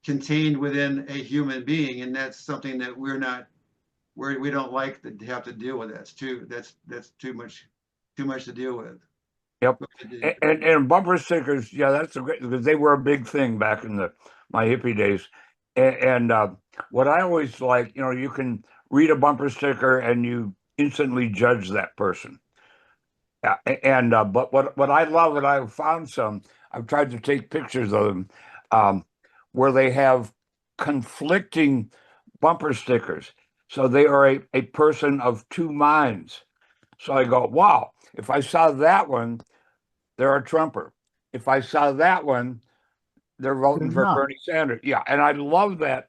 contained within a human being, and that's something that we don't like to have to deal with. That's too much to deal with. Yep. And bumper stickers, yeah, that's a great, because they were a big thing back in my hippie days. And what I always like, you can read a bumper sticker and you instantly judge that person. Yeah, and but what I love, and I've found some, I've tried to take pictures of them, where they have conflicting bumper stickers. So they are a person of two minds. So I go, wow, if I saw that one, they're a Trumper. If I saw that one, they're voting They're for not. Bernie Sanders. Yeah, and I love that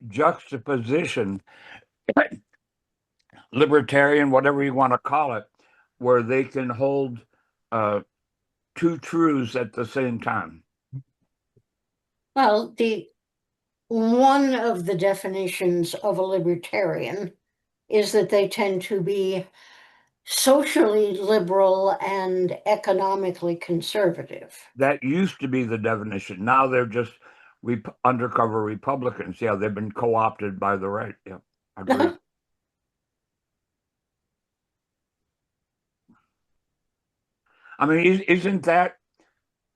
juxtaposition, libertarian, whatever you want to call it, where they can hold two truths at the same time. Well, one of the definitions of a libertarian is that they tend to be socially liberal and economically conservative. That used to be the definition. Now they're just undercover Republicans. Yeah, they've been co-opted by the right. Yeah, I agree. I mean, isn't that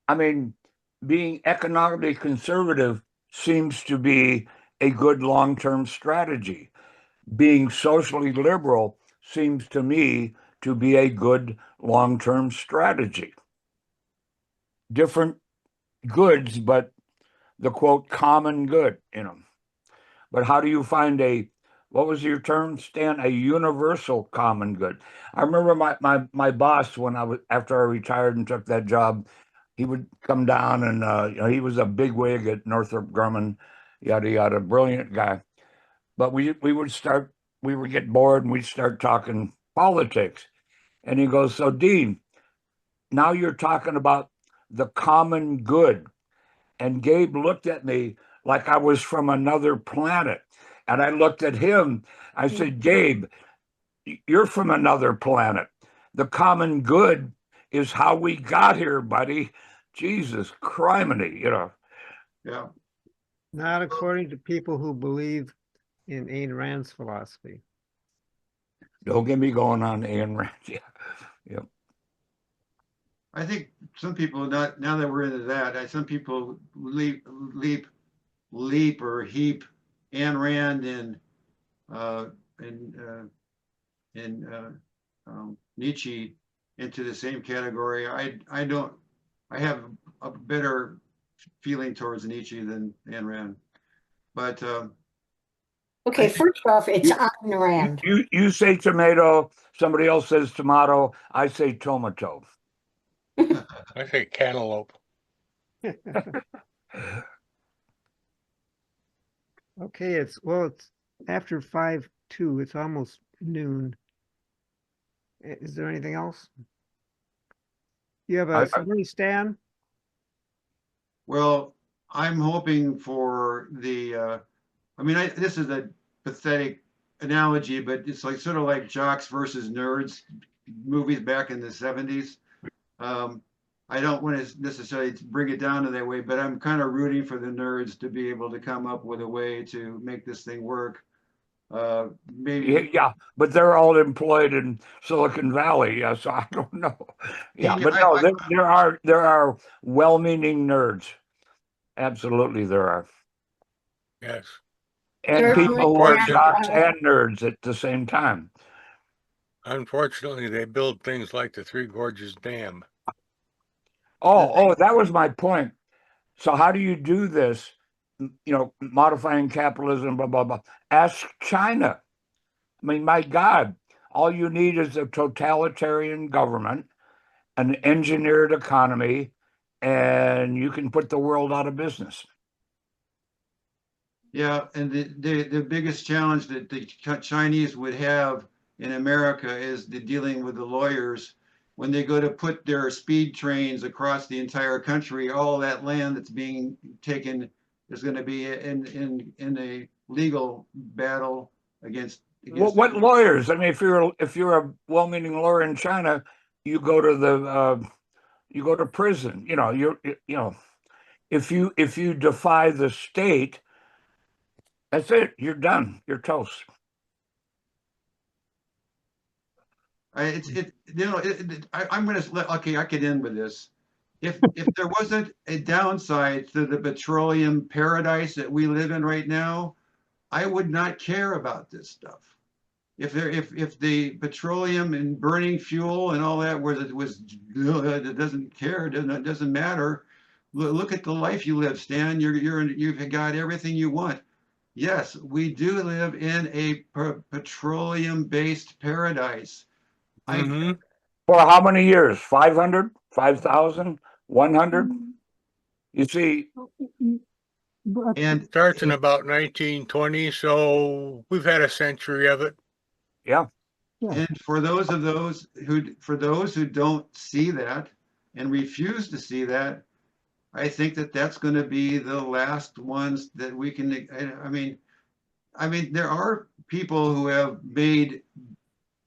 I mean, being economically conservative seems to be a good long-term strategy. Being socially liberal seems to me to be a good long-term strategy. Different goods, but the quote common good, But how do you find what was your term, Stan? A universal common good. I remember my boss when after I retired and took that job, he would come down and he was a big wig at Northrop Grumman, yada yada, brilliant guy. But we would get bored and we'd start talking politics. And he goes, "So Dean, now you're talking about the common good." And Gabe looked at me like I was from another planet. And I looked at him. I said, "Gabe, you're from another planet. The common good is how we got here, buddy. Jesus criminy, Yeah. Not according to people who believe in Ayn Rand's philosophy. Don't get me going on Ayn Rand." Yeah. I think some people, not now that we're into that, some people leap or heap Ayn Rand and Nietzsche into the same category. I don't. I have a better feeling towards Nietzsche than Ayn Rand, but Okay, I think first off, it's You- Ayn Rand. You say tomato, somebody else says tomato, I say tomato. I say cantaloupe. Okay, it's after 5:02. It's almost noon. Is there anything else? You have I- a summary, Stan? well, I'm hoping for the. I mean, this is a pathetic analogy, but it's like sort of like jocks versus nerds movies back in the 70s. I don't want to necessarily bring it down to that way, but I'm kind of rooting for the nerds to be able to come up with a way to make this thing work. Maybe Yeah, but they're all employed in Silicon Valley. Yeah, so I don't know. Yeah, Yeah, but no, there are well-meaning nerds. Absolutely, there are, Yes. and Certainly, people who are Unfortunate- jocks and nerds at the same time. Unfortunately, they build things like the Three Gorges Dam. Oh, that was my point. So how do you do this? Modifying capitalism, blah, blah, blah. Ask China. I mean, my God, all you need is a totalitarian government, an engineered economy, and you can put the world out of business. Yeah, and the biggest challenge that the Chinese would have in America is dealing with the lawyers. When they go to put their speed trains across the entire country, all that land that's being taken is going to be in a legal battle against. What lawyers? I mean, if you're a well-meaning lawyer in China, you go to prison. If you defy the state, that's it. You're done. You're toast. I'm going to let. Okay, I could end with this. If there wasn't a downside to the petroleum paradise that we live in right now, I would not care about this stuff. If the petroleum and burning fuel and all that it doesn't care, it doesn't matter. Look at the life you live, Stan. You've got everything you want. Yes, we do live in a petroleum-based paradise. Mm-hmm. For how many years? 500, 5,000, 100? You see, But And Starts in about 1920, so we've had a century of it. yeah. yeah, And for those who don't see that and refuse to see that, I think that that's going to be the last ones that we can. I mean, there are people who have made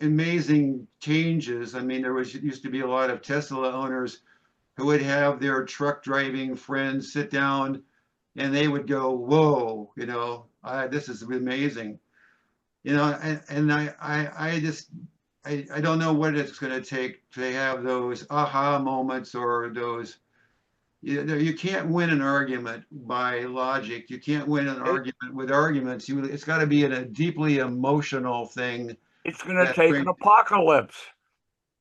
amazing changes. I mean, used to be a lot of Tesla owners who would have their truck driving friends sit down, and they would go, "Whoa, this is amazing." And I don't know what it's going to take to have those aha moments or those You can't win an argument by logic. You can't win an argument with arguments. It's got to be a deeply emotional thing. It's going to that take brings- an apocalypse.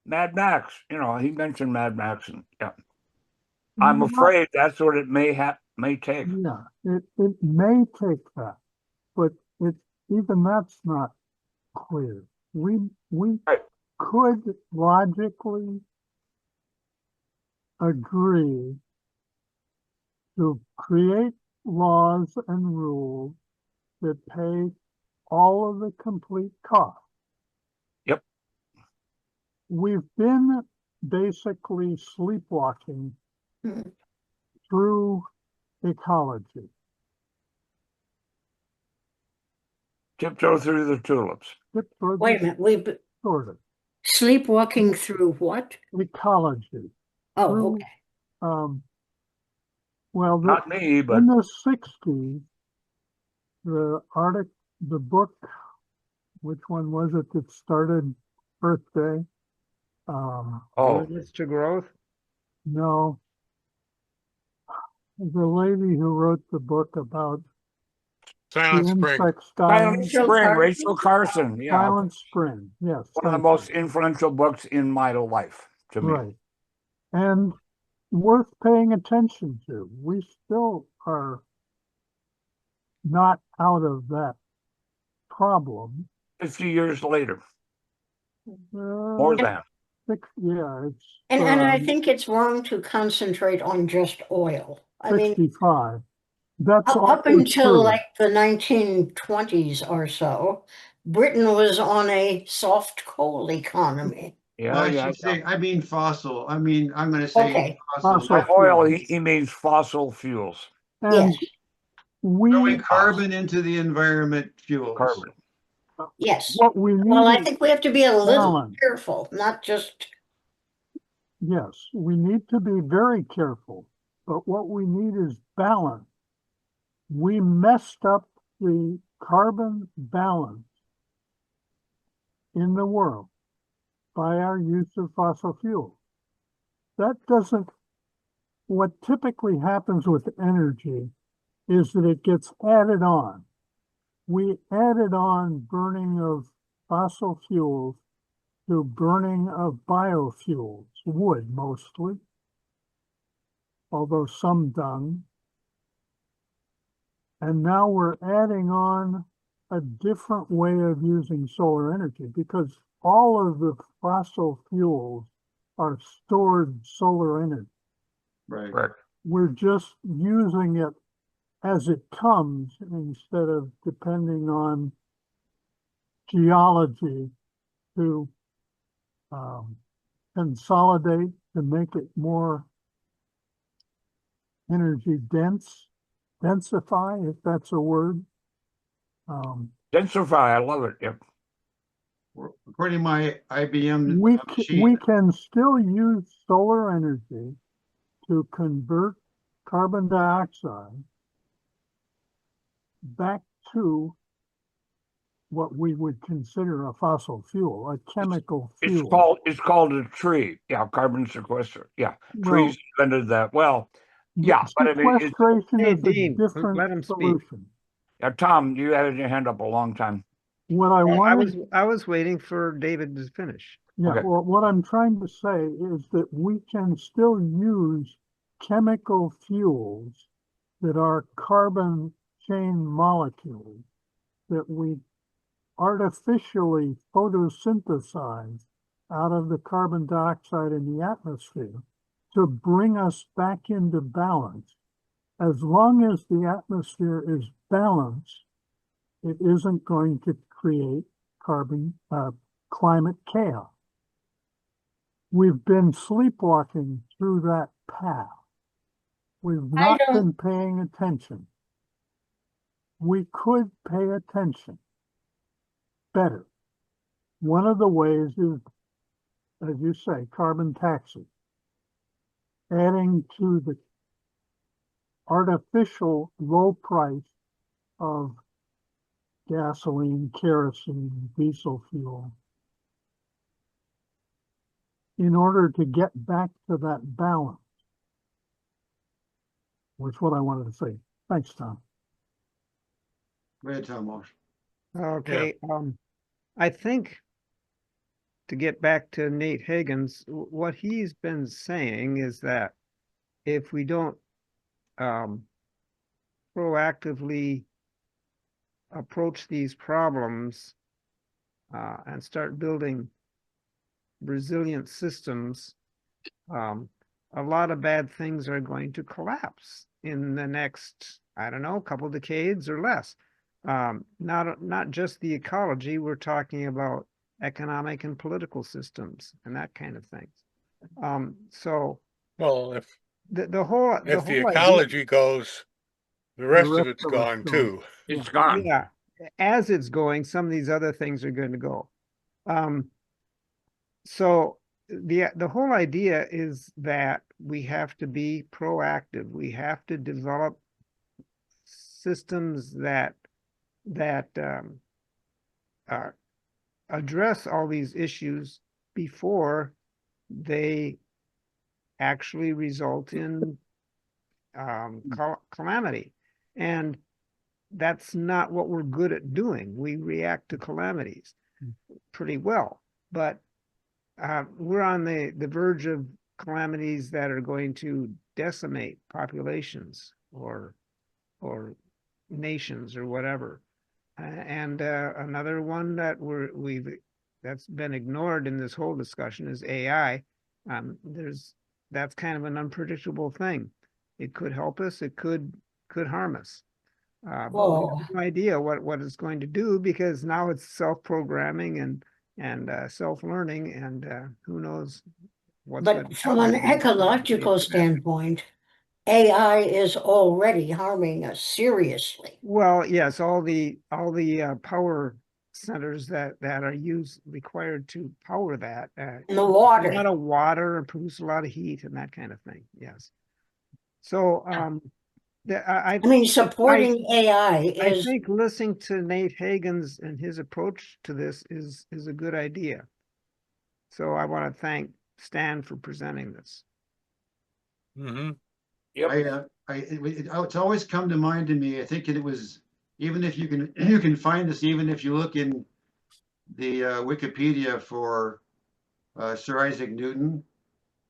Mad Max, he mentioned Mad Max, and yeah, I'm afraid that's what it may take. Yeah, it may take that, but even that's not clear. We Right. could logically agree to create laws and rules that pay all of the complete cost. Yep. We've been basically sleepwalking Mhm. through ecology. Tiptoe through the tulips. Wait a minute, we've been Sort of sleepwalking through what? ecology. Oh, Through, okay. Well, Not me, but in the 60s, the book, which one was it that started Earth Day? Limits to growth. No. The lady who wrote the book about Silent the Spring. insects Silent dying. Spring, Rachel Carson. Yeah, Silent Spring, yes. one of the thank most you. influential books in my life to me. Right. And worth paying attention to. We still are not out of that problem. 50 years later, more than. Yeah, it's And I think it's wrong to concentrate on just oil. I mean, 65. That's up also until true. like the 1920s or so, Britain was on a soft coal economy. Yeah, I yeah. should say, I mean fossil. I mean, I'm going to say Okay. fossil. Fossil. By oil, he means fossil fuels, And Yes, we, Throwing carbon into the environment fuels. carbon. yes. what we need Well, I is think we have to be a little balance. careful, not just, Yes, we need to be very careful, but what we need is balance. We messed up the carbon balance in the world by our use of fossil fuels. That doesn't, what typically happens with energy is that it gets added on. We added on burning of fossil fuels to burning of biofuels, wood mostly, although some dung. And now we're adding on a different way of using solar energy because all of the fossil fuels are stored solar energy. Right. Correct. We're just using it as it comes instead of depending on geology to consolidate to make it more energy densify, if that's a word. Densify, I love it. Yep. According to my IBM We machine, can still use solar energy to convert carbon dioxide back to what we would consider a fossil fuel, a chemical fuel. It's called a tree. Yeah, carbon sequester. Yeah, Well, trees invented that. Well, yeah, but I mean, sequestration Hey, is a Dean, different let him speak. solution. Tom, you had your hand up a long time. What I wanted, I was waiting for David to finish. yeah, Okay. well, what I'm trying to say is that we can still use chemical fuels that are carbon chain molecules that we artificially photosynthesize out of the carbon dioxide in the atmosphere to bring us back into balance. As long as the atmosphere is balanced, it isn't going to create climate chaos. We've been sleepwalking through that path. We've not been paying attention. We could pay attention better. One of the ways is, as you say, carbon taxes, adding to the artificial low price of gasoline, kerosene, diesel fuel, in order to get back to that balance. was what I wanted to say. Thanks, Tom. Go ahead, Tom Walsh. Okay, I think to get back to Nate Hagens, what he's been saying is that if we don't proactively approach these problems and start building resilient systems, a lot of bad things are going to collapse in the next, I don't know, couple decades or less. Not just the ecology, we're talking about economic and political systems and that kind of thing. So Well, if the whole the idea- ecology goes, the rest of rest it's of it's gone gone. too. It's gone. yeah, as it's going, some of these other things are going to go. So the whole idea is that we have to be proactive. We have to develop systems that address all these issues before they actually result in calamity. And that's not what we're good at doing. We react to calamities pretty well, but we're on the verge of calamities that are going to decimate populations or nations or whatever. And another one that that's been ignored in this whole discussion is AI. That's kind of an unpredictable thing. It could help us. It could harm us. But we have no idea what it's going to do, because now it's self-programming and self-learning, and who knows what's going But to from an happen. ecological standpoint, AI is already harming us seriously. Well, yes, all the power centers that are required to power that. And the A lot water. of water and produce a lot of heat and that kind of thing. Yes. So I mean, supporting AI I is, think listening to Nate Hagens and his approach to this is a good idea. So I want to thank Stan for presenting this. Mm-hmm. Yep. It's always come to mind to me. I think it was, even if you can find this, even if you look in the Wikipedia for Sir Isaac Newton,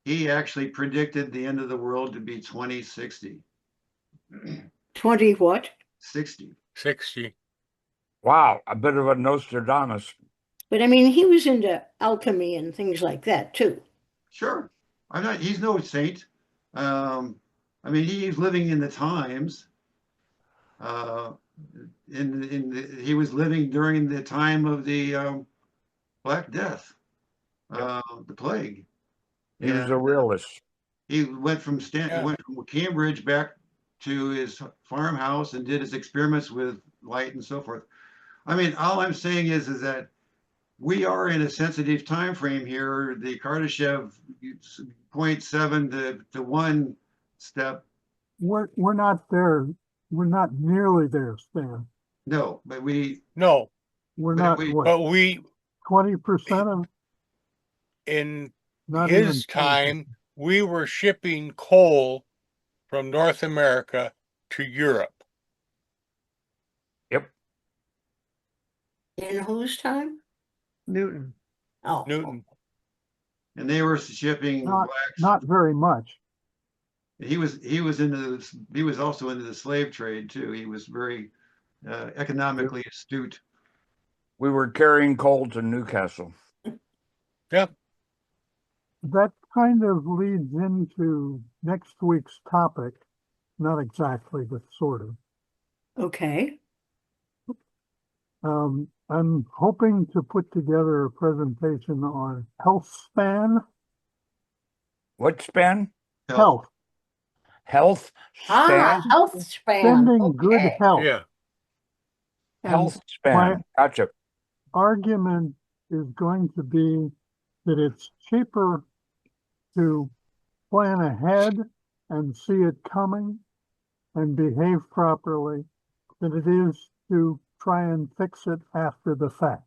he actually predicted the end of the world to be 2060. 20 what? 60. 60. Wow, a bit of a Nostradamus. But I mean, he was into alchemy and things like that too. Sure. He's no saint. I mean, he's living in the times. He was living during the time of the Black Death, the plague. He was a realist. He went from Cambridge back to his farmhouse and did his experiments with light and so forth. I mean, all I'm saying is that we are in a sensitive time frame here. The Kardashev 0.7 to 1 step. We're not there. We're not nearly there, Stan. No, but No, We're But not, we- what, but we, 20% of, in not even his 20%. time, we were shipping coal from North America to Europe. Yep. In whose time? Newton. Oh, Newton. and they were shipping Not- blacks. Not very much. He was also into the slave trade too. He was very economically astute. We were carrying coal to Newcastle. Yep. That kind of leads into next week's topic. Not exactly, but sort of. okay. I'm hoping to put together a presentation on health span. What span? Health. Health span? Health span. Spending good Okay. health. Yeah. Health And span. Gotcha. argument is going to be that it's cheaper to plan ahead and see it coming and behave properly than it is to try and fix it after the fact.